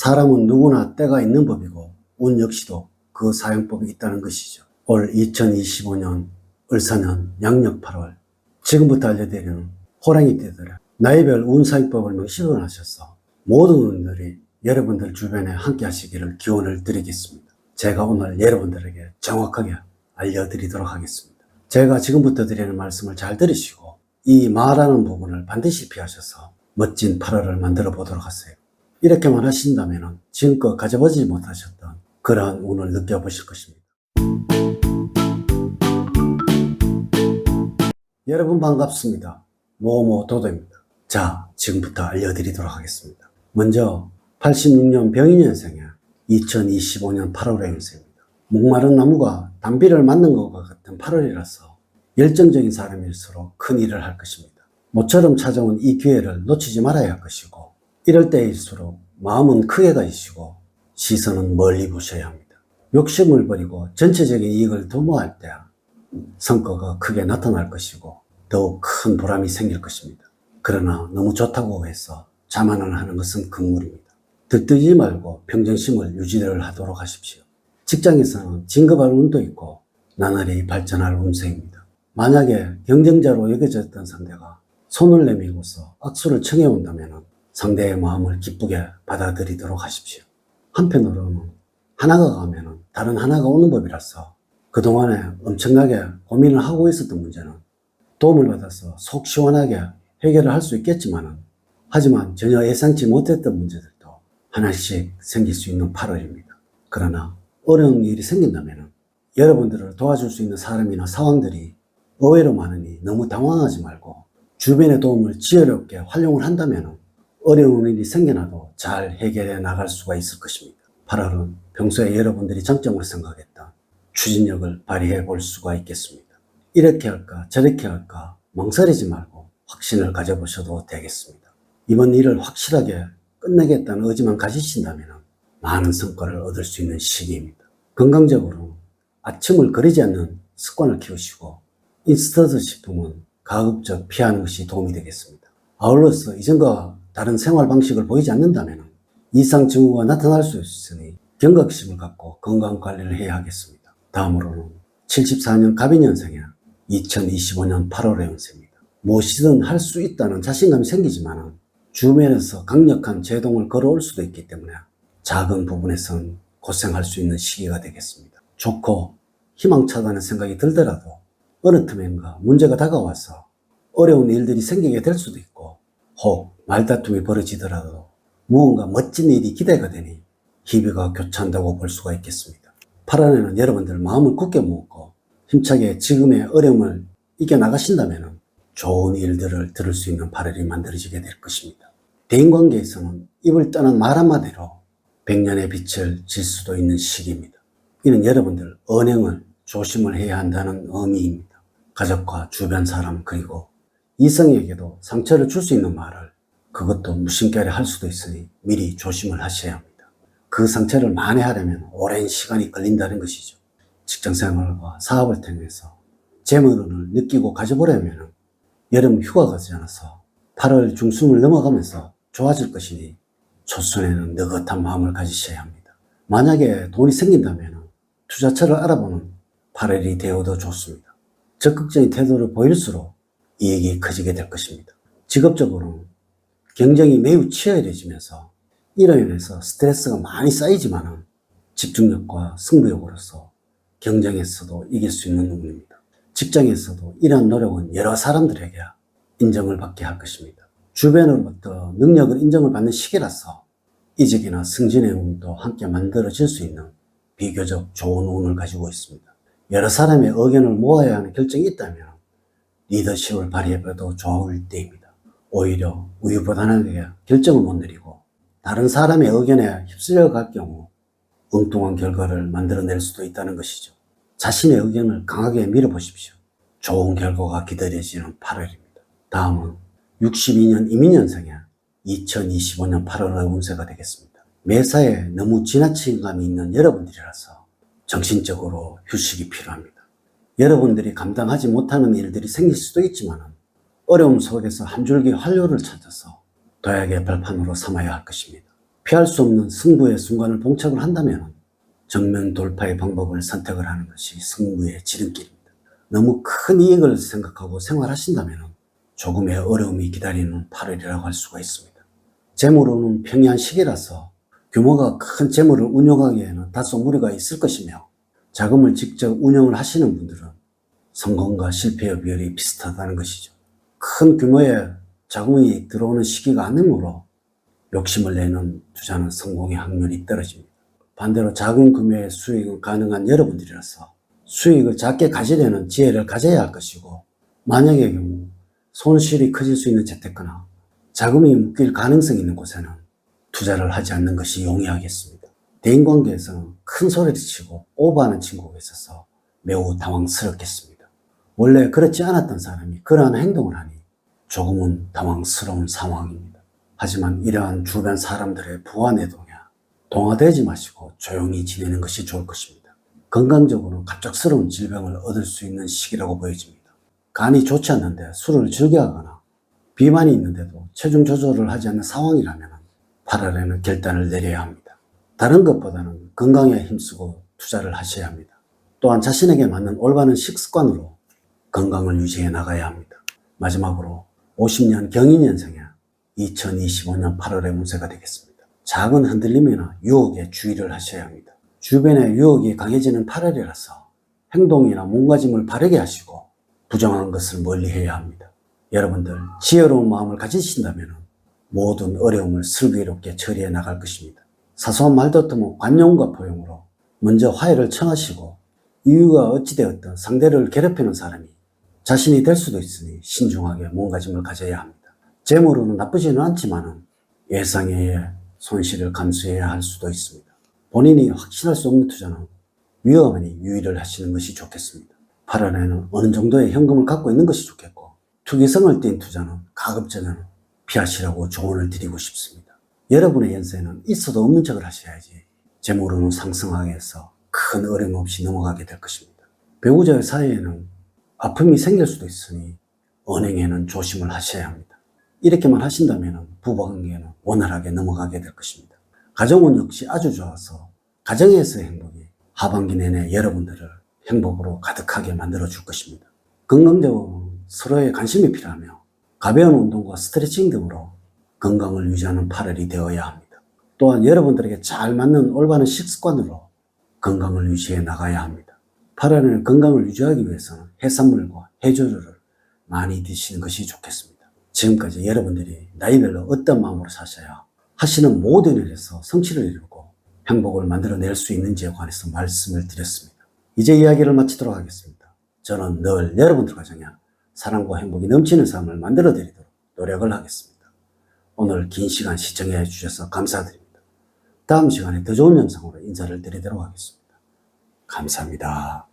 사람은 누구나 때가 있는 법이고 운 역시도 그 사용법이 있다는 것이죠. 올 2025년 을사년 양력 8월 지금부터 알려드리는 호랑이 띠들의 나이별 운 사용법을 명심을 하셔서 모든 운들이 여러분들 주변에 함께 하시기를 기원을 드리겠습니다. 제가 오늘 여러분들에게 정확하게 알려드리도록 하겠습니다. 제가 지금부터 드리는 말씀을 잘 들으시고 이 말하는 부분을 반드시 피하셔서 멋진 8월을 만들어 보도록 하세요. 이렇게만 하신다면 지금껏 가져보지 못하셨던 그러한 운을 느껴보실 것입니다. 여러분 반갑습니다. 모모도도입니다. 자, 지금부터 알려드리도록 하겠습니다. 먼저 86년 병인년생에 2025년 8월의 운세입니다. 목마른 나무가 단비를 맞는 것과 같은 8월이라서 열정적인 사람일수록 큰 일을 할 것입니다. 모처럼 찾아온 이 기회를 놓치지 말아야 할 것이고 이럴 때일수록 마음은 크게 가지시고 시선은 멀리 보셔야 합니다. 욕심을 버리고 전체적인 이익을 도모할 때 성과가 크게 나타날 것이고 더욱 큰 보람이 생길 것입니다. 그러나 너무 좋다고 해서 자만을 하는 것은 금물입니다. 들뜨지 말고 평정심을 유지를 하도록 하십시오. 직장에서는 진급할 운도 있고 나날이 발전할 운세입니다. 만약에 경쟁자로 여겨졌던 상대가 손을 내밀고서 악수를 청해온다면 상대의 마음을 기쁘게 받아들이도록 하십시오. 한편으로는 하나가 가면 다른 하나가 오는 법이라서 그동안에 엄청나게 고민을 하고 있었던 문제는 도움을 받아서 속 시원하게 해결을 할 수 있겠지만 하지만 전혀 예상치 못했던 문제들도 하나씩 생길 수 있는 8월입니다. 그러나 어려운 일이 생긴다면 여러분들을 도와줄 수 있는 사람이나 상황들이 의외로 많으니 너무 당황하지 말고 주변의 도움을 지혜롭게 활용을 한다면 어려운 일이 생겨나도 잘 해결해 나갈 수가 있을 것입니다. 8월은 평소에 여러분들이 장점으로 생각했던 추진력을 발휘해 볼 수가 있겠습니다. 이렇게 할까 저렇게 할까 망설이지 말고 확신을 가져보셔도 되겠습니다. 이번 일을 확실하게 끝내겠다는 의지만 가지신다면 많은 성과를 얻을 수 있는 시기입니다. 건강적으로 아침을 거르지 않는 습관을 키우시고 인스턴트 식품은 가급적 피하는 것이 도움이 되겠습니다. 아울러서 이전과 다른 생활 방식을 보이지 않는다면 이상 증후가 나타날 수 있으니 경각심을 갖고 건강 관리를 해야 하겠습니다. 다음으로는 74년 갑인년생에 2025년 8월의 운세입니다. 무엇이든 할 수 있다는 자신감이 생기지만 주변에서 강력한 제동을 걸어올 수도 있기 때문에 작은 부분에선 고생할 수 있는 시기가 되겠습니다. 좋고 희망차다는 생각이 들더라도 어느 틈엔가 문제가 다가와서 어려운 일들이 생기게 될 수도 있고 혹 말다툼이 벌어지더라도 무언가 멋진 일이 기대가 되니 희비가 교차한다고 볼 수가 있겠습니다. 8월에는 여러분들 마음을 굳게 먹고 힘차게 지금의 어려움을 이겨나가신다면 좋은 일들을 들을 수 있는 8월이 만들어지게 될 것입니다. 대인관계에서는 입을 떠난 말 한마디로 100년의 빛을 질 수도 있는 시기입니다. 이는 여러분들 언행을 조심을 해야 한다는 의미입니다. 가족과 주변 사람 그리고 이성에게도 상처를 줄 수 있는 말을 그것도 무심결에 할 수도 있으니 미리 조심을 하셔야 합니다. 그 상처를 만회하려면 오랜 시간이 걸린다는 것이죠. 직장생활과 사업을 통해서 재물운을 느끼고 가져보려면 여름 휴가가 가지 않아서 8월 중순을 넘어가면서 좋아질 것이니 초순에는 느긋한 마음을 가지셔야 합니다. 만약에 돈이 생긴다면 투자처를 알아보는 8월이 되어도 좋습니다. 적극적인 태도를 보일수록 이익이 커지게 될 것입니다. 직업적으로는 경쟁이 매우 치열해지면서 이로 인해서 스트레스가 많이 쌓이지만 집중력과 승부욕으로서 경쟁에서도 이길 수 있는 운입니다. 직장에서도 이러한 노력은 여러 사람들에게 인정을 받게 할 것입니다. 주변으로부터 능력을 인정을 받는 시기라서 이직이나 승진의 운도 함께 만들어질 수 있는 비교적 좋은 운을 가지고 있습니다. 여러 사람의 의견을 모아야 하는 결정이 있다면 리더십을 발휘해봐도 좋을 때입니다. 오히려 우유부단하게 결정을 못 내리고 다른 사람의 의견에 휩쓸려 갈 경우 엉뚱한 결과를 만들어낼 수도 있다는 것이죠. 자신의 의견을 강하게 밀어보십시오. 좋은 결과가 기다려지는 8월입니다. 다음은 62년 이민년생에 2025년 8월의 운세가 되겠습니다. 매사에 너무 지나친 감이 있는 여러분들이라서 정신적으로 휴식이 필요합니다. 여러분들이 감당하지 못하는 일들이 생길 수도 있지만 어려움 속에서 한 줄기 활로를 찾아서 도약의 발판으로 삼아야 할 것입니다. 피할 수 없는 승부의 순간을 봉착을 한다면 정면 돌파의 방법을 선택을 하는 것이 승부의 지름길입니다. 너무 큰 이익을 생각하고 생활하신다면 조금의 어려움이 기다리는 8월이라고 할 수가 있습니다. 재물운은 평이한 시기라서 규모가 큰 재물을 운용하기에는 다소 무리가 있을 것이며 자금을 직접 운영을 하시는 분들은 성공과 실패의 비율이 비슷하다는 것이죠. 큰 규모의 자금이 들어오는 시기가 아니므로 욕심을 내는 투자는 성공의 확률이 떨어집니다. 반대로 작은 규모의 수익은 가능한 여러분들이라서 수익을 작게 가지려는 지혜를 가져야 할 것이고, 만약의 경우 손실이 커질 수 있는 재테크나 자금이 묶일 가능성이 있는 곳에는 투자를 하지 않는 것이 용이하겠습니다. 대인관계에서는 큰 소리를 치고 오버하는 친구가 있어서 매우 당황스럽겠습니다. 원래 그렇지 않았던 사람이 그러한 행동을 하니 조금은 당황스러운 상황입니다. 하지만 이러한 주변 사람들의 부화내동에 동화되지 마시고 조용히 지내는 것이 좋을 것입니다. 건강적으로 갑작스러운 질병을 얻을 수 있는 시기라고 보여집니다. 간이 좋지 않는데 술을 즐겨하거나 비만이 있는데도 체중 조절을 하지 않는 상황이라면 8월에는 결단을 내려야 합니다. 다른 것보다는 건강에 힘쓰고 투자를 하셔야 합니다. 또한 자신에게 맞는 올바른 식습관으로 건강을 유지해 나가야 합니다. 마지막으로 50년 경인년생에 2025년 8월의 운세가 되겠습니다. 작은 흔들림이나 유혹에 주의를 하셔야 합니다. 주변에 유혹이 강해지는 8월이라서 행동이나 몸가짐을 바르게 하시고 부정한 것을 멀리해야 합니다. 여러분들 지혜로운 마음을 가지신다면 모든 어려움을 슬기롭게 처리해 나갈 것입니다. 사소한 말다툼은 관용과 포용으로 먼저 화해를 청하시고, 이유가 어찌되었든 상대를 괴롭히는 사람이 자신이 될 수도 있으니 신중하게 몸가짐을 가져야 합니다. 재물로는 나쁘지는 않지만 예상외의 손실을 감수해야 할 수도 있습니다. 본인이 확신할 수 없는 투자는 위험하니 유의를 하시는 것이 좋겠습니다. 8월에는 어느 정도의 현금을 갖고 있는 것이 좋겠고, 투기성을 띈 투자는 가급적이면 피하시라고 조언을 드리고 싶습니다. 여러분의 연세는 있어도 없는 척을 하셔야지 재물운은 상승하게 해서 큰 어려움 없이 넘어가게 될 것입니다. 배우자의 사이에는 아픔이 생길 수도 있으니 언행에는 조심을 하셔야 합니다. 이렇게만 하신다면 부부관계는 원활하게 넘어가게 될 것입니다. 가정운 역시 아주 좋아서 가정에서의 행복이 하반기 내내 여러분들을 행복으로 가득하게 만들어 줄 것입니다. 건강적으로 서로의 관심이 필요하며 가벼운 운동과 스트레칭 등으로 건강을 유지하는 8월이 되어야 합니다. 또한 여러분들에게 잘 맞는 올바른 식습관으로 건강을 유지해 나가야 합니다. 8월에는 건강을 유지하기 위해서는 해산물과 해조류를 많이 드시는 것이 좋겠습니다. 지금까지 여러분들이 나이별로 어떤 마음으로 사셔야 하시는 모든 일에서 성취를 이루고 행복을 만들어낼 수 있는지에 관해서 말씀을 드렸습니다. 이제 이야기를 마치도록 하겠습니다. 저는 늘 여러분들 가정에 사랑과 행복이 넘치는 삶을 만들어 드리도록 노력을 하겠습니다. 오늘 긴 시간 시청해 주셔서 감사드립니다. 다음 시간에 더 좋은 영상으로 인사를 드리도록 하겠습니다. 감사합니다.